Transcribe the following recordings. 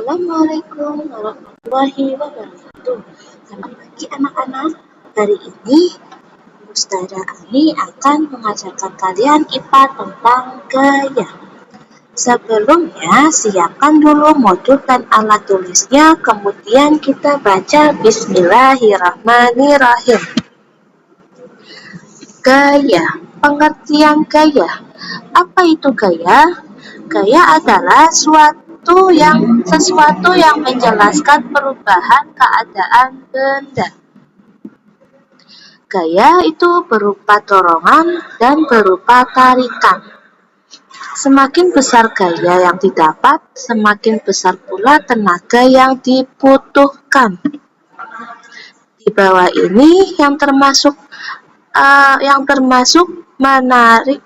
Assalamualaikum warahmatullahi wabarakatuh. Selamat pagi anak-anak. Hari ini Ustazah Ani akan mengajarkan kalian IPA tentang gaya. Sebelumnya siapkan dulu modul dan alat tulisnya, kemudian kita baca Bismillahirrahmanirrahim. Gaya. Pengertian gaya. Apa itu gaya? Gaya adalah sesuatu yang menjelaskan perubahan keadaan benda. Gaya itu berupa dorongan dan berupa tarikan. Semakin besar gaya yang didapat, semakin besar pula tenaga yang dibutuhkan. Di bawah ini yang termasuk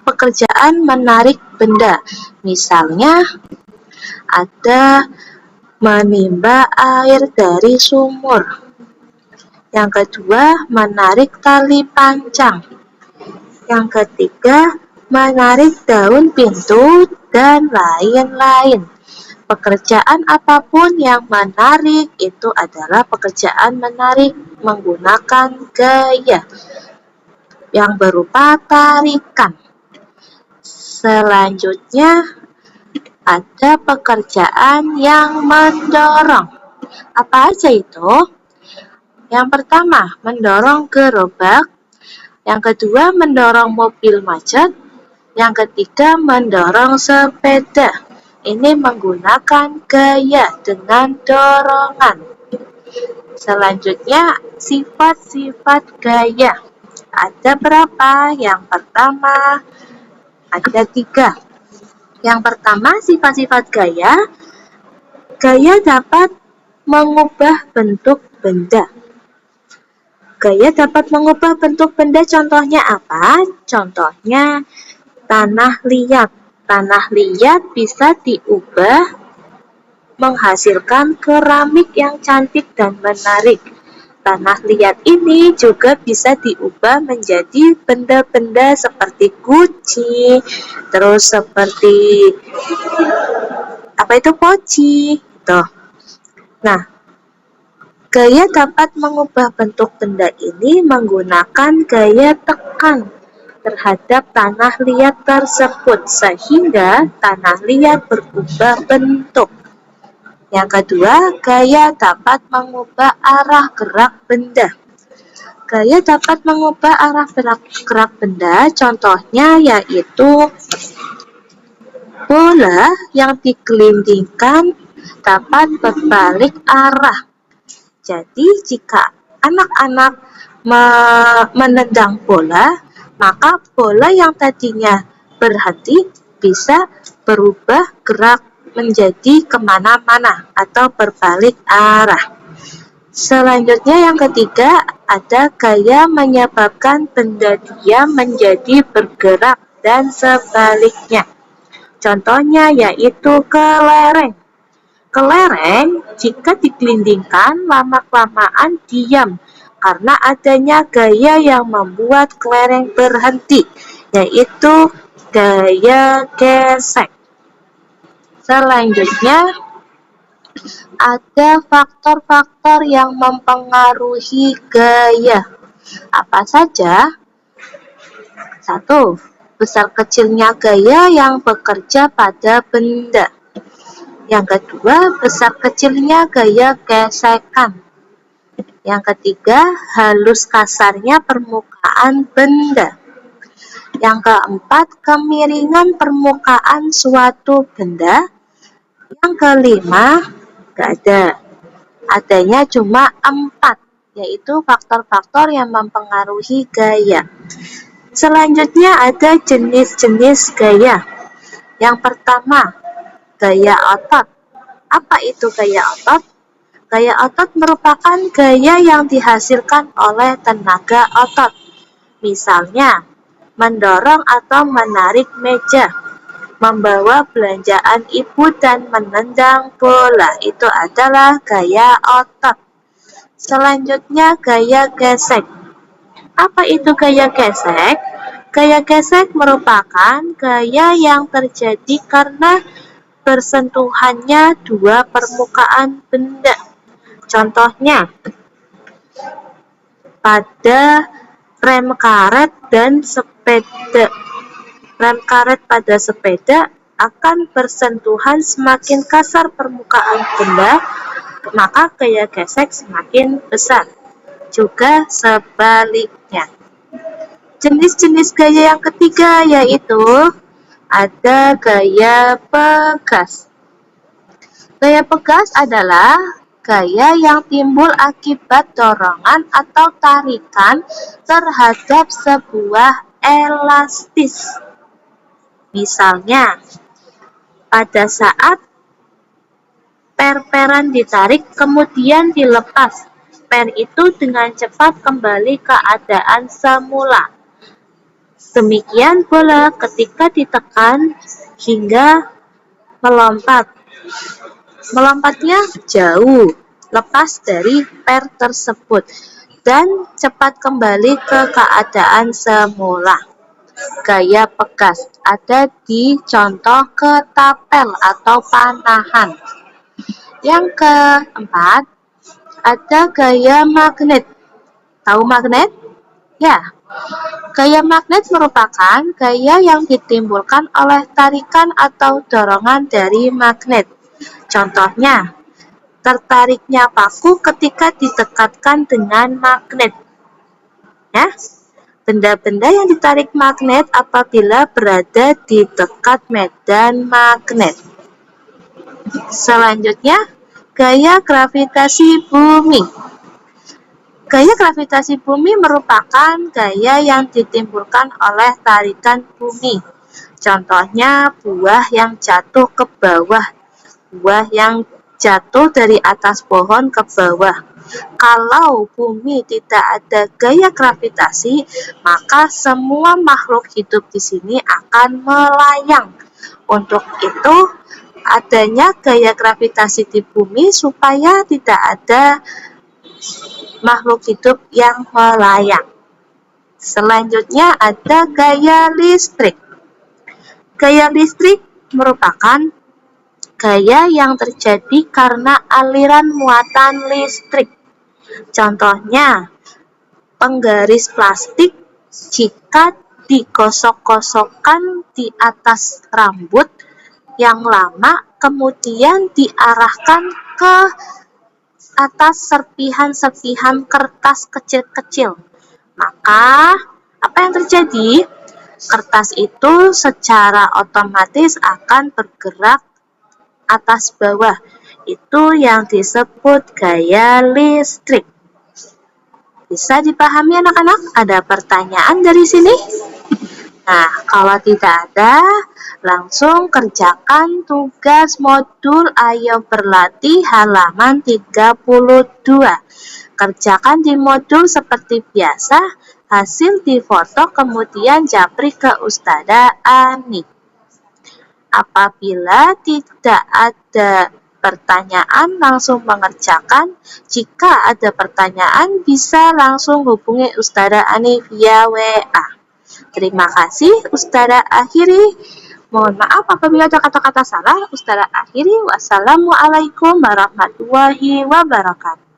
pekerjaan menarik benda. Misalnya ada menimba air dari sumur. Yang kedua, menarik tali pancang. Yang ketiga, menarik daun pintu dan lain-lain. Pekerjaan apapun yang menarik itu adalah pekerjaan menarik menggunakan gaya yang berupa tarikan. Selanjutnya ada pekerjaan yang mendorong. Apa aja itu? Yang pertama, mendorong gerobak. Yang kedua, mendorong mobil macet. Yang ketiga, mendorong sepeda. Ini menggunakan gaya dengan dorongan. Selanjutnya, sifat-sifat gaya. Ada berapa? Yang pertama, ada 3. Yang pertama, sifat-sifat gaya. Gaya dapat mengubah bentuk benda. Gaya dapat mengubah bentuk benda, contohnya apa? Contohnya tanah liat. Tanah liat bisa diubah menghasilkan keramik yang cantik dan menarik. Tanah liat ini juga bisa diubah menjadi benda-benda seperti guci, terus seperti poci. Tuh. Nah, gaya dapat mengubah bentuk benda ini menggunakan gaya tekan terhadap tanah liat tersebut sehingga tanah liat berubah bentuk. Yang kedua, gaya dapat mengubah arah gerak benda. Gaya dapat mengubah arah gerak benda, contohnya yaitu bola yang digelindingkan dapat berbalik arah. Jadi, jika anak-anak menendang bola, maka bola yang tadinya berhenti bisa berubah gerak menjadi kemana-mana atau berbalik arah. Selanjutnya yang ketiga, ada gaya menyebabkan benda diam menjadi bergerak dan sebaliknya. Contohnya yaitu kelereng. Kelereng jika digelindingkan lama-kelamaan diam karena adanya gaya yang membuat kelereng berhenti, yaitu gaya gesek. Selanjutnya, ada faktor-faktor yang mempengaruhi gaya. Apa saja? 1. Besar kecilnya gaya yang bekerja pada benda. Yang kedua, besar kecilnya gaya gesekan. Yang ketiga, halus kasarnya permukaan benda. Yang keempat, kemiringan permukaan suatu benda. Yang kelima, gak ada. Adanya cuma 4, yaitu faktor-faktor yang mempengaruhi gaya. Selanjutnya ada jenis-jenis gaya. Yang pertama, gaya otot. Apa itu gaya otot? Gaya otot merupakan gaya yang dihasilkan oleh tenaga otot. Misalnya, mendorong atau menarik meja, membawa belanjaan ibu dan menendang bola. Itu adalah gaya otot. Selanjutnya gaya gesek. Apa itu gaya gesek? Gaya gesek merupakan gaya yang terjadi karena bersentuhannya dua permukaan benda. Contohnya, pada rem karet dan sepeda. Rem karet pada sepeda akan bersentuhan semakin kasar permukaan benda, maka gaya gesek semakin besar. Juga sebaliknya. Jenis-jenis gaya yang ketiga yaitu ada gaya pegas. Gaya pegas adalah gaya yang timbul akibat dorongan atau tarikan terhadap sebuah elastis. Misalnya, pada saat per-peran ditarik kemudian dilepas, per itu dengan cepat kembali ke keadaan semula. Demikian pula ketika ditekan hingga melompat. Melompatnya jauh, lepas dari per tersebut, dan cepat kembali ke keadaan semula. Gaya pegas ada di contoh ketapel atau panahan. Yang keempat, ada gaya magnet. Tahu magnet? Ya. Gaya magnet merupakan gaya yang ditimbulkan oleh tarikan atau dorongan dari magnet. Contohnya, tertariknya paku ketika didekatkan dengan magnet. Ya, benda-benda yang ditarik magnet apabila berada di dekat medan magnet. Selanjutnya, gaya gravitasi bumi. Gaya gravitasi bumi merupakan gaya yang ditimbulkan oleh tarikan bumi. Contohnya, buah yang jatuh ke bawah, buah yang jatuh dari atas pohon ke bawah. Kalau bumi tidak ada gaya gravitasi, maka semua makhluk hidup di sini akan melayang. Untuk itu, adanya gaya gravitasi di bumi supaya tidak ada makhluk hidup yang melayang. Selanjutnya ada gaya listrik. Gaya listrik merupakan gaya yang terjadi karena aliran muatan listrik. Contohnya, penggaris plastik jika digosok-gosokkan di atas rambut yang lama, kemudian diarahkan ke atas serpihan-serpihan kertas kecil-kecil. Maka, apa yang terjadi? Kertas itu secara otomatis akan bergerak atas bawah. Itu yang disebut gaya listrik. Bisa dipahami anak-anak? Ada pertanyaan dari sini? Nah, kalau tidak ada, langsung kerjakan tugas modul Ayo Berlatih halaman 32. Kerjakan di modul seperti biasa, hasil difoto kemudian japri ke Ustazah Ani. Apabila tidak ada pertanyaan, langsung mengerjakan. Jika ada pertanyaan, bisa langsung hubungi Ustazah Ani via WA. Terima kasih, Ustazah akhiri. Mohon maaf apabila ada kata-kata salah. Ustazah akhiri. Wassalamualaikum warahmatullahi wabarakatuh.